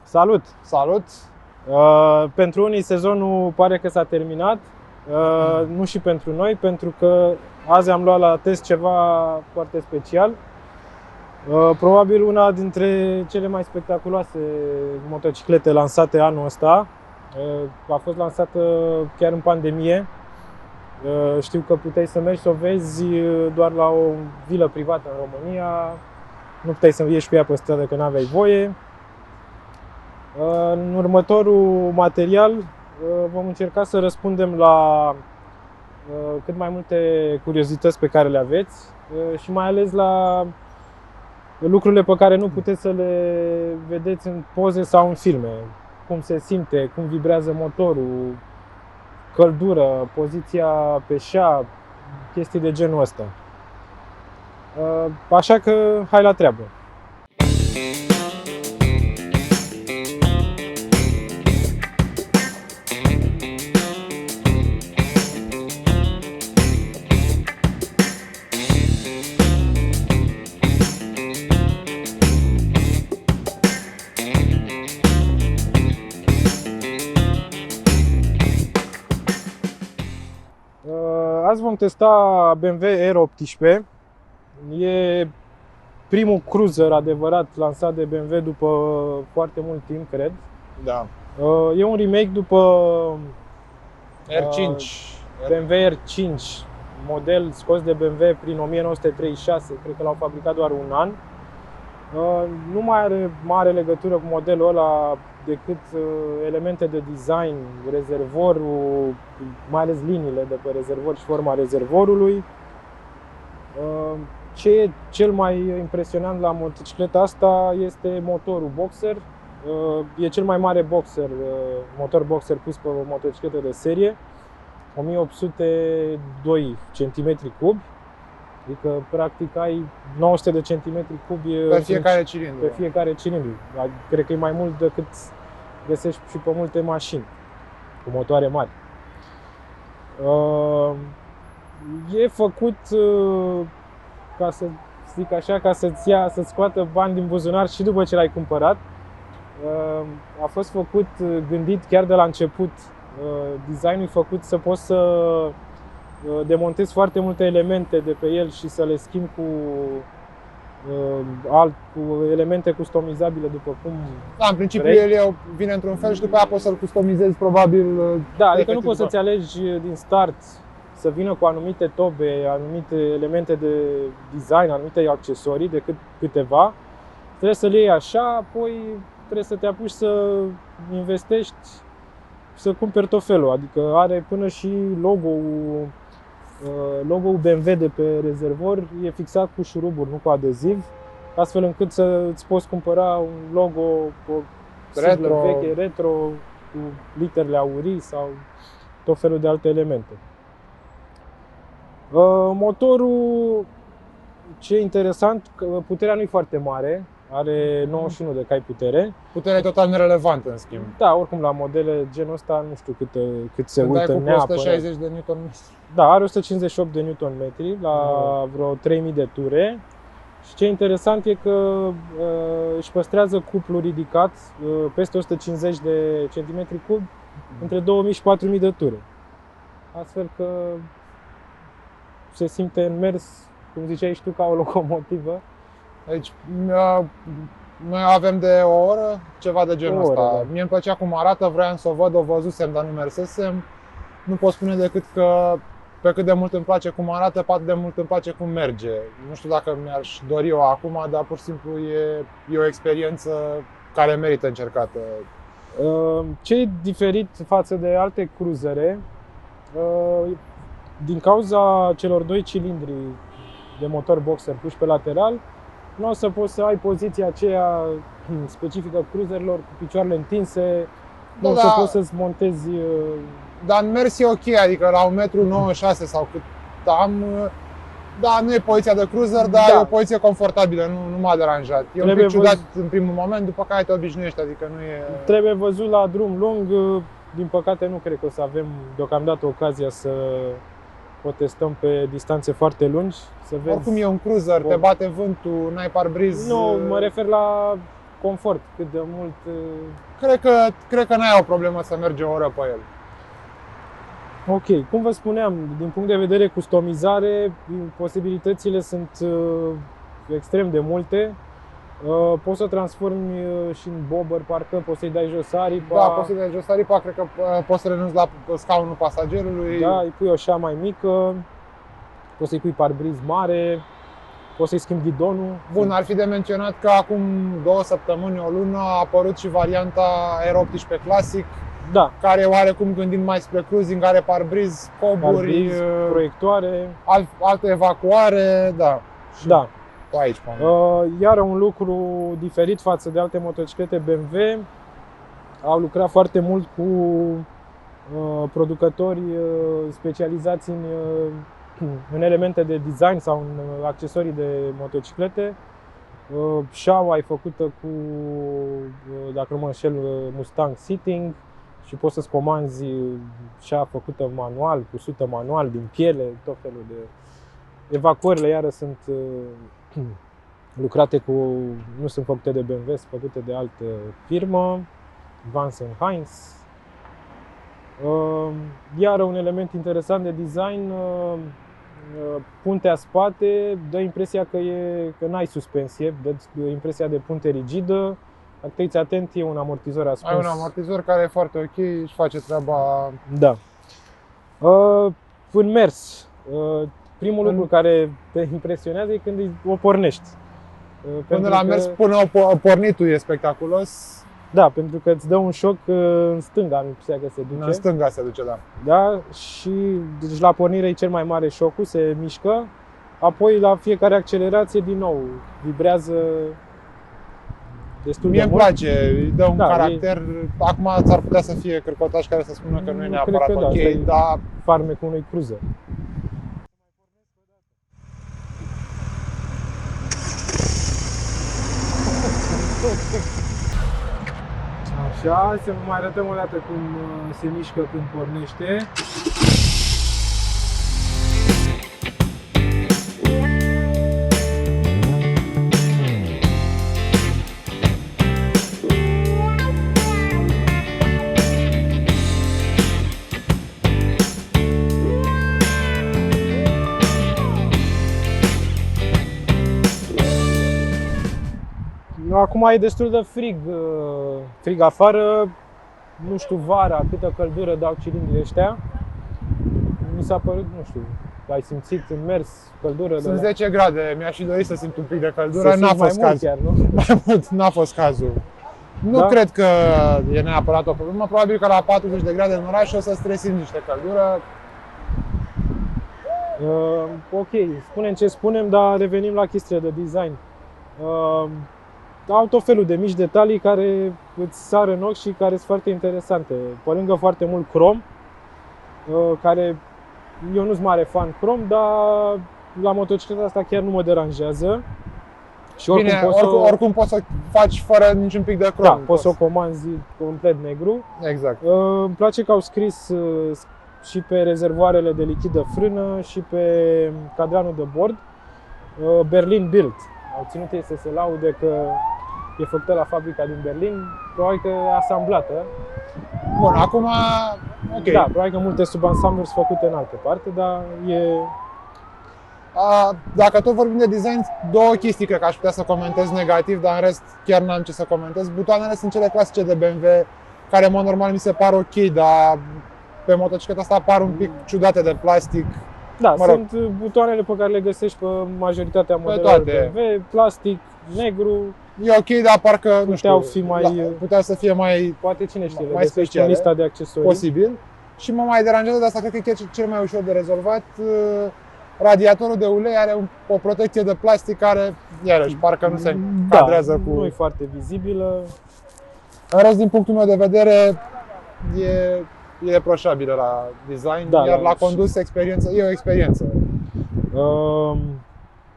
Salut! Salut! Pentru unii sezonul pare că s-a terminat, nu și pentru noi, pentru că azi am luat la test ceva foarte special. Probabil una dintre cele mai spectaculoase motociclete lansate anul ăsta. A fost lansată chiar în pandemie. Știu că puteai să mergi să o vezi doar la o vilă privată în România. Nu puteai să ieși cu ea pe stradă că n-aveai voie. În următorul material vom încerca să răspundem la cât mai multe curiozități pe care le aveți și mai ales la lucrurile pe care nu puteți să le vedeți în poze sau în filme. Cum se simte, cum vibrează motorul, căldură, poziția pe șa, chestii de genul ăsta. Așa că hai la treabă! Azi vom testa BMW R18. E primul cruiser adevărat lansat de BMW după foarte mult timp, cred. Da. E un remake după R5. BMW R5, model scos de BMW prin 1936, cred că l-au fabricat doar un an. Nu mai are mare legătură cu modelul ăla decât elemente de design, rezervorul, mai ales liniile de pe rezervor și forma rezervorului. Ce e cel mai impresionant la motocicleta asta este motorul boxer. E cel mai mare motor boxer pus pe o motocicletă de serie, 1802 cm3, adică practic ai 900 de cm3 pe fiecare cilindru. Pe fiecare cilindru. Cred că e mai mult decât găsești și pe multe mașini cu motoare mari. E făcut, ca să zic așa, ca să-ți scoată bani din buzunar și după ce l-ai cumpărat. A fost făcut, gândit chiar de la început, designul e făcut să poți să demontezi foarte multe elemente de pe el și să le schimbi cu elemente customizabile după cum Da, în principiu vrei. el vine într-un fel și după aia poți să-l customizezi probabil. Da, adică nu poți să-ți alegi din start să vină cu anumite tobe, anumite elemente de design, anumite accesorii, decât câteva. Trebuie să le iei așa, apoi trebuie să te apuci să investești și să cumperi tot felul. Adică are până și logo-ul BMW de pe rezervor e fixat cu șuruburi, nu cu adeziv, astfel încât să îți poți cumpăra un logo cu o siglă veche, retro, cu literele aurii sau tot felul de alte elemente. Motorul, ce e interesant, puterea nu e foarte mare, are 91 de cai putere. Puterea e total nerelevantă, în schimb. Da, oricum la modele genul ăsta nu știu cât se uită cu neapărat. 160 de Nm. Da, are 158 de Nm la vreo 3000 de ture. Și ce e interesant e că își păstrează cuplul ridicat peste 150 de cm3 între 2000 și 4000 de ture. Astfel că se simte în mers, cum ziceai și tu, ca o locomotivă. Deci, noi avem de o oră, ceva de genul ăsta. Da. Mie îmi plăcea cum arată, vroiam să o văd, o văzusem, dar nu mersesem. Nu pot spune decât că pe cât de mult îmi place cum arată, pe atât de mult îmi place cum merge. Nu știu dacă mi-aș dori-o acum, dar pur și simplu e o experiență care merită încercată. Ce e diferit față de alte cruisere, din cauza celor doi cilindri de motor boxer puși pe lateral, nu o să poți să ai poziția aceea specifică cruiserilor cu picioarele întinse, nu o să poți să-ți montezi. Dar în mers e ok, adică la 1,96 m sau cât am, da, nu e poziția de cruiser, dar e o poziție confortabilă, nu m-a deranjat. E un pic ciudat în primul moment, după care te obișnuiești, adică nu e... Trebuie văzut la drum lung, din păcate nu cred că o să avem deocamdată ocazia să o testăm pe distanțe foarte lungi. Să vezi. Oricum e un cruiser, te bate vântul, n-ai parbriz. Nu, mă refer la confort, cât de mult... Cred că n-ai o problemă să mergi o oră pe el. Ok, cum vă spuneam, din punct de vedere customizare, posibilitățile sunt extrem de multe. Poți să transformi și în bobber, parcă poți să-i dai jos aripa. Da, poți să dai jos aripa, cred că poți să renunți la scaunul pasagerului. Da, îi pui o șa mai mică, poți să-i pui parbriz mare, poți să-i schimbi ghidonul. Bun, ar fi de menționat că acum 2 săptămâni, o lună, a apărut și varianta Aero 18 Classic, Da, care e oarecum gândind mai spre cruising, are parbriz, coburi, parbriz, proiectoare. altă evacuare, da. Da. Tu aici, mă. Iar un lucru diferit față de alte motociclete BMW, au lucrat foarte mult cu producători specializați în elemente de design sau în accesorii de motociclete. Șaua e făcută cu, dacă nu mă înșel, Mustang Seating și poți să-ți comanzi șa făcută manual, cusută manual, din piele, tot felul de... Evacuările iară sunt lucrate cu, nu sunt făcute de BMW, sunt făcute de altă firmă, Vance & Hines. Iar un element interesant de design, puntea spate dă impresia că n-ai suspensie, dă impresia de punte rigidă. Dacă te uiți atent, e un amortizor ascuns. Ai un amortizor care e foarte ok și face treaba. Da. În mers, primul lucru care te impresionează e când o pornești. Până la mers, până pornitul e spectaculos. Da, pentru că îți dă un șoc în stânga, nu știu că se duce. În stânga se duce, da. Da, și deci la pornire e cel mai mare șocul, se mișcă. Apoi la fiecare accelerație din nou vibrează destul Mie de îmi mult. place, îi dă un Da, caracter. Acum s-ar putea să fie cârcotași care să spună că nu e neapărat Cred că ok, asta e dar farmecul unui cruiser. Așa, să vă mai arătăm o dată cum se mișcă când pornește. Acum e destul de frig afară, nu știu vara câtă căldură dau cilindrii ăștia. Mi s-a părut, nu știu, ai simțit în mers căldură? sunt 10 grade, mi-aș și dori să simt un pic de căldură, n-a fost cazul. Chiar, nu? Mai mult n-a fost cazul. Nu Da? cred că e neapărat o problemă, probabil că la 40 de grade în oraș o să-ți resimți niște căldură. Ok, spunem ce spunem, dar revenim la chestiile de design. Au tot felul de mici detalii care îți sar în ochi și care sunt foarte interesante. Pe lângă foarte mult crom, care eu nu sunt mare fan crom, dar la motocicleta asta chiar nu mă deranjează. Și oricum, Bine, oricum poți să o faci fără niciun pic de crom. Da, poți să o comanzi complet negru. Exact. Îmi place că au scris și pe rezervoarele de lichid de frână și pe cadranul de bord Berlin Built. Au ținut ei să se laude că e făcută la fabrica din Berlin, probabil că e asamblată. Bun, acum, ok. Da, probabil că multe subansambluri sunt făcute în altă parte, dar e... Dacă tot vorbim de design, două chestii cred că aș putea să comentez negativ, dar în rest chiar n-am ce să comentez. Butoanele sunt cele clasice de BMW, care în mod normal mi se par ok, dar pe motocicleta asta par un pic ciudate de plastic. Da, mă rog, sunt butoanele pe care le găsești pe majoritatea modelelor BMW, plastic, negru. e ok, dar parcă, nu știu, Puteau fi mai... putea să fie mai Poate cine știe, le mai găsești în speciale, lista de accesorii. posibil. Și mă mai deranjează, dar asta cred că e chiar cel mai ușor de rezolvat. Radiatorul de ulei are o protecție de plastic care, iarăși, parcă nu se cadrează cu... nu e foarte vizibilă. În rest, din punctul meu de vedere, e reproșabilă la design, Da, iar da, la condus e o experiență.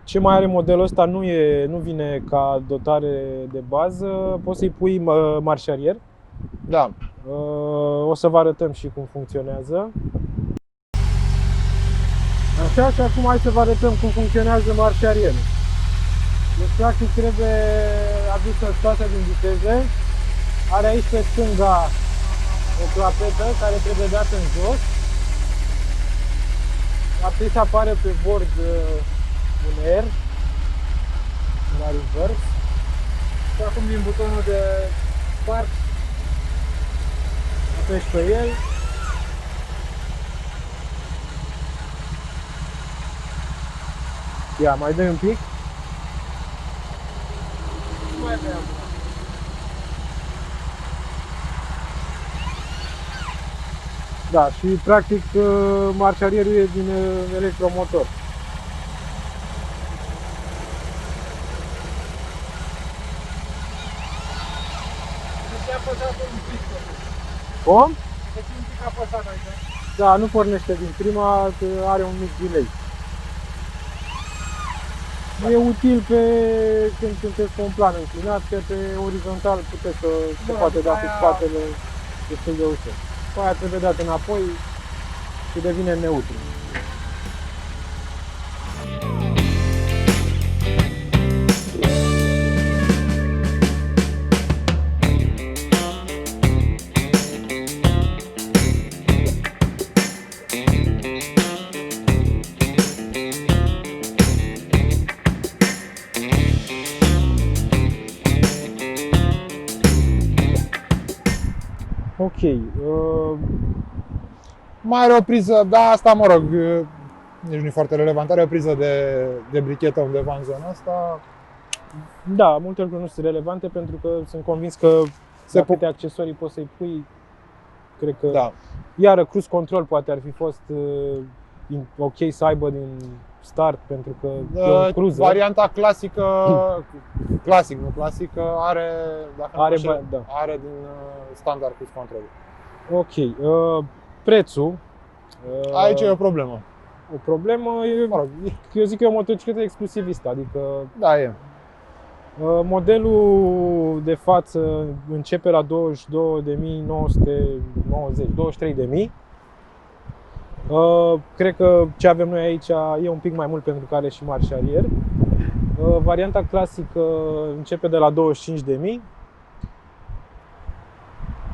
Ce mai are modelul ăsta nu vine ca dotare de bază, poți să-i pui marșarier. Da. O să vă arătăm și cum funcționează. Așa, și acum hai să vă arătăm cum funcționează marșarierul. Deci, practic, a dus să scoate din viteze. Are aici pe stânga o clapetă care trebuie dată în jos. Ar trebui să apară pe bord un R la reverse. Și acum din butonul de park apeși pe el. Ia, mai dai un pic. Mai dai acum. Da, și practic marșarierul e din electromotor. Deci e apăsat un pic. Cum? Deci un pic apăsat aici. Da, nu pornește din prima, are un mic delay. E util când sunteți pe un plan înclinat, că pe orizontal puteți să se poate da cu spatele destul de ușor. Pe aia trebuie dat înapoi și devine neutru. Ok. Mai are o priză, da, asta mă rog, nici nu e foarte relevant, are o priză de brichetă undeva în zona asta. Da, multe lucruri nu sunt relevante pentru că sunt convins că Se câte accesorii poți să-i pui, cred că... Da. Iară, cruise control poate ar fi fost ok să aibă din start pentru că e un cruiser. Varianta clasică, clasică, are, dacă Are, nu da. are din standard cruise control. Ok. Prețul. Aici e o problemă. O problemă e, Mă rog, eu zic că e o motocicletă exclusivistă, adică da, e. modelul de față începe la 22.990, 23.000. Cred că ce avem noi aici e un pic mai mult pentru că are și marșarier. Varianta clasică începe de la 25.000.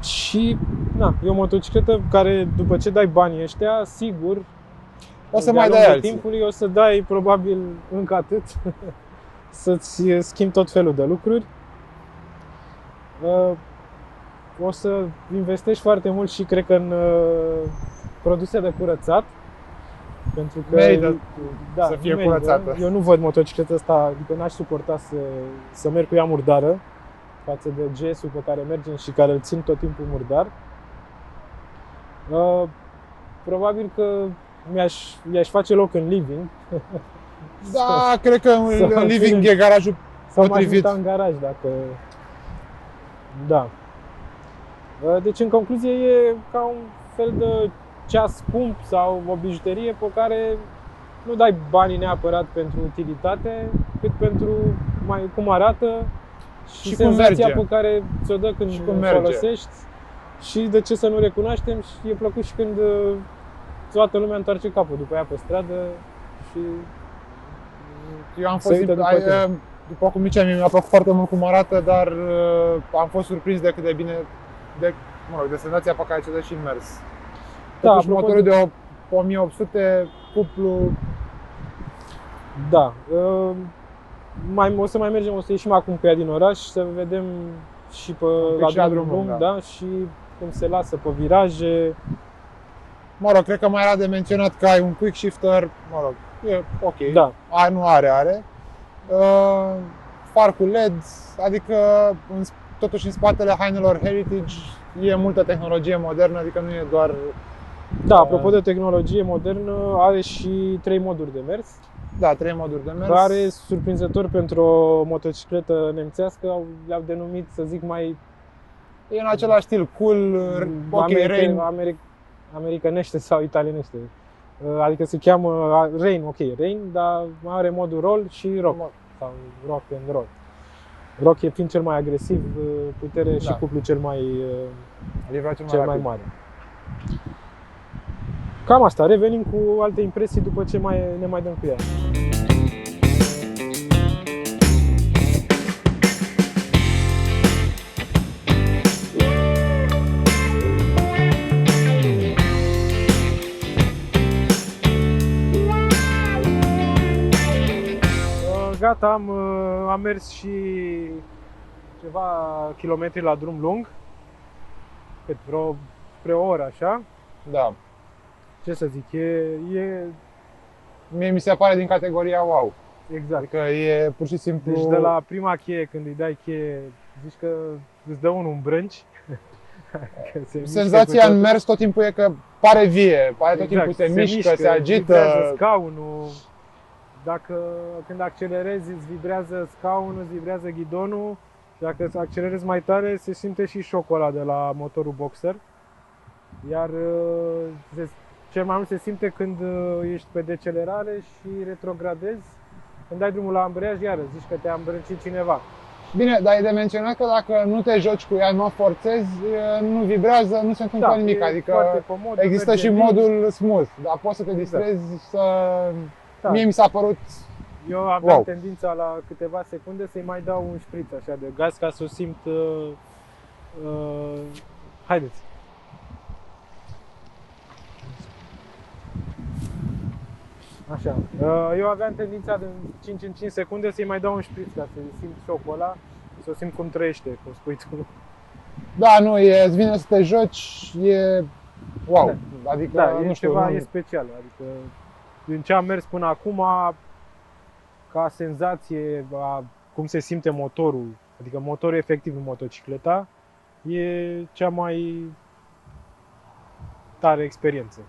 Și na, e o motocicletă care după ce dai banii ăștia, sigur, O să de-a mai dai lungul alții. timpului o să dai probabil încă atât să-ți schimbi tot felul de lucruri. O să investești foarte mult și cred că în produse de curățat. Pentru că Merită da, să fie merită. curățată. Eu nu văd motocicleta asta, adică n-aș suporta să merg cu ea murdară față de GS-ul pe care mergem și care îl țin tot timpul murdar. Probabil că i-aș face loc în living. Da, cred că să- în living e garajul Sau m-aș potrivit. muta în garaj dacă... Da. Deci în concluzie e ca un fel de ceas scump sau o bijuterie pe care nu dai banii neapărat pentru utilitate, cât pentru cum arată și cum senzația merge. pe care ți-o dă când Și cum o merge. folosești. Și de ce să nu recunoaștem și e plăcut și când toată lumea întoarce capul după ea pe stradă și Eu am Se fost, uită după tine. după cum ziceam, mi-a plăcut foarte mult cum arată, dar am fost surprins de cât de bine, de senzația pe care ți-o dă și în mers. Da, Totuși, apropo motorul de 1800, cuplu, da. O să mai mergem, o să ieșim acum cu ea din oraș și să vedem și pe pic și la drum, drumul, da, și cum se lasă pe viraje. mă rog, cred că mai era de menționat că ai un quick shifter, mă rog, e ok. Da. Nu are. Far cu LED, adică totuși în spatele hainelor Heritage e multă tehnologie modernă, adică nu e doar... Da, apropo de tehnologie modernă, are și 3 moduri de mers, Da, 3 moduri de mers. care, surprinzător pentru o motocicletă nemțească, le-au denumit, să zic, mai E în același stil, cool, ok, rain. americanește sau italienește. Adică se cheamă Rain, ok, Rain, dar mai are modul roll și rock, sau rock and roll. Rock e fiind cel mai agresiv, putere și Da. cuplu cel mai Livra cel mai mare. Cam asta, revenim cu alte impresii după ce ne mai dăm cu ea. ratam, am mers și ceva kilometri la drum lung, cât spre o oră așa. Da. Ce să zic, e Mie mi se pare din categoria wow. exact. Adică e pur și simplu... Deci de la prima cheie, când îi dai cheie, zici că îți dă unul în brânci. Că se mișcă Senzația pe în tot. mers tot timpul e că pare vie, pare tot timpul se mișcă, se agită. Vibrează scaunul. Când accelerezi, îți vibrează scaunul, îți vibrează ghidonul. Dacă accelerezi mai tare, se simte și șocul ăla de la motorul boxer. Iar cel mai mult se simte când ești pe decelerare și retrogradezi. Când dai drumul la ambreiaj, iară, zici că te-a îmbrâncit cineva. Bine, dar e de menționat că dacă nu te joci cu ea, nu o forțezi, nu vibrează, nu se întâmplă nimic. e Adică foarte comod, există merge și bine. modul smooth, dar poți să te distrezi, Da. Mie mi s-a părut... Eu aveam Wow. tendința la câteva secunde să-i mai dau un șpriț așa de gaz ca să o simt. Haideți. Așa. Eu aveam tendința de 5 în 5 secunde să-i mai dau un șpriț ca să simt șocul ăla, să o simt cum trăiește, cum spui tu. Da, nu, îți vine să te joci, e wow. Adică, Da, e nu știu, ceva nu, e special. Adică, din ce am mers până acum, ca senzație a cum se simte motorul, adică motorul efectiv în motocicleta, e cea mai tare experiență.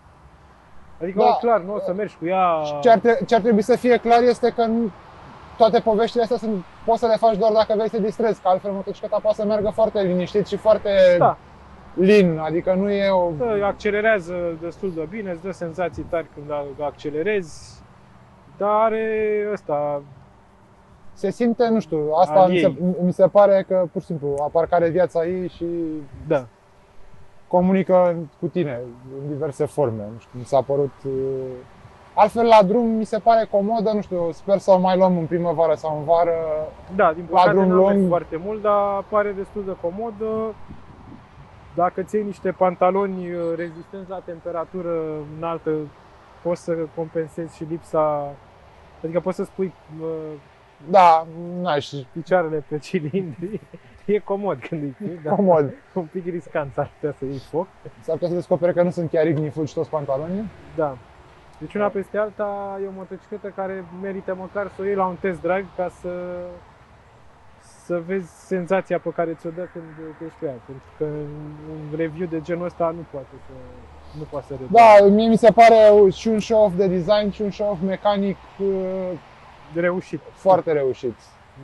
Adică, Da. clar, nu o să mergi cu ea. ce ar trebui să fie clar este că toate poveștile astea poți să le faci doar dacă vrei să te distrezi, că altfel motocicleta poate să meargă foarte liniștit și foarte Da, lin, adică nu e o... accelerează destul de bine, îți dă senzații tari când accelerezi, dar are ăsta, Se simte, nu știu, asta Al mi se, ei. mi se pare că pur și simplu aparcare viața ei și da. comunică cu tine în diverse forme. Nu știu, mi s-a părut... Altfel la drum mi se pare comodă, nu știu, sper să o mai luăm în primăvară sau în vară. Da, din La păcate drum nu am mers lung. foarte mult, dar pare destul de comodă. Dacă îți iei niște pantaloni rezistenți la temperatură înaltă, poți să compensezi și lipsa, adică poți să spui Da, n-aș, picioarele pe cilindri. E comod când îi pui, dar comod. un pic riscant s-ar putea să iei foc. S-ar putea să descoperi că nu sunt chiar ignifugi toți pantalonii. Da. Deci una peste alta e o motocicletă care merită măcar să o iei la un test drive ca să vezi senzația pe care ți-o dă când ești pe ea. Pentru că un review de genul ăsta nu poate să redea. Da, mie mi se pare și un show-off de design și un show-off mecanic Reușit. foarte reușit.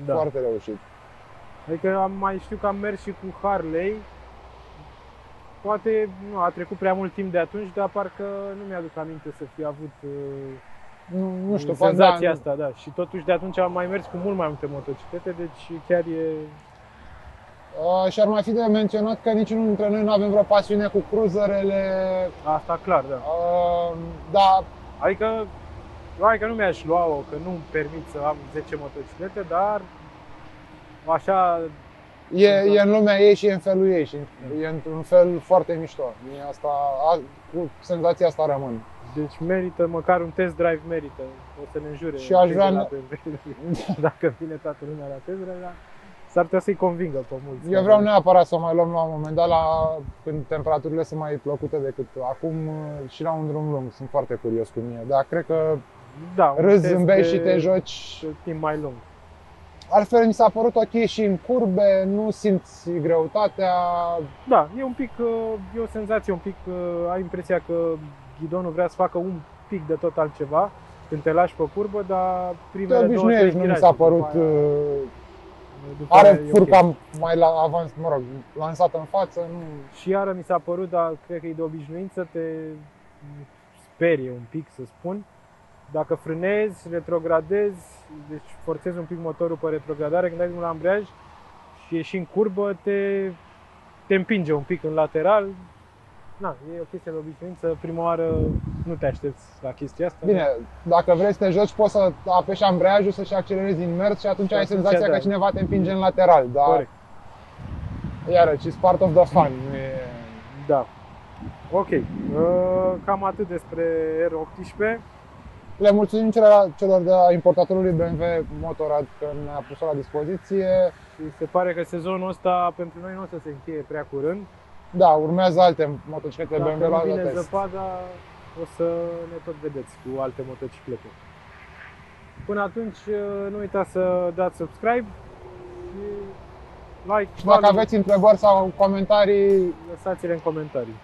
Da. Foarte reușit. Adică știu că am mers și cu Harley. Poate nu a trecut prea mult timp de atunci, dar parcă nu mi-aduc aminte să fi avut Nu știu, senzația da, asta, da. Și totuși de atunci am mai mers cu mult mai multe motociclete, deci chiar e... Și ar mai fi de menționat că niciunul dintre noi nu avem vreo pasiune cu cruzerele. Asta clar, da. Da, Adică nu mi-aș lua-o, că nu-mi permit să am 10 motociclete, dar așa, e în lumea ei și e în felul ei și e într-un fel foarte mișto. Mie asta, cu senzația asta rămân. deci merită, măcar un test drive merită. O să ne înjure. Și aș vrea- cei de la BMW. Dacă vine toată lumea la test drive, dar s-ar putea să-i convingă pe mulți. Eu vreau neapărat să o mai luăm la un moment dat, când temperaturile sunt mai plăcute decât acum și la un drum lung. Sunt foarte curios cu mine, dar cred că Da, un râzi, test zâmbești de- și te joci. de timp mai lung. Altfel mi s-a părut ok și în curbe, nu simți greutatea. Da, e o senzație un pic, ai impresia că ghidonul vrea să facă un pic de tot altceva când te lași pe curbă, dar Te primele obișnuiești, nu mi viraje, s-a după părut... aia- după aia Are e furca ok. mai avans, lansată în față, nu... Și iară mi s-a părut, dar cred că e de obișnuință, te sperie un pic, să spun. Dacă frânezi, retrogradezi, deci forțezi un pic motorul pe retrogradare, când dai drumul la ambreiaj și ieși în curbă, te împinge un pic în lateral. Na, e o chestie de obișnuință, prima oară nu te aștepți la chestia asta. Bine, dacă vrei să te joci, poți să apeși ambreiajul, să-și accelerezi din mers și atunci ai atunci, senzația da. că cineva te împinge în lateral, dar Corect. iarăși, it's part of the fun. Nu e... Da. Ok. Cam atât despre R18. Le mulțumim celor de la importatorului BMW Motorrad că ne-a pus la dispoziție. Și se pare că sezonul ăsta pentru noi nu o să se încheie prea curând. Da, urmează alte motociclete Dacă BMW nu la vine test. zăpada, o să ne tot vedeți cu alte motociclete. Până atunci, nu uitați să dați subscribe și like, Și dacă follow, aveți întrebări sau comentarii, lăsați-le în comentarii.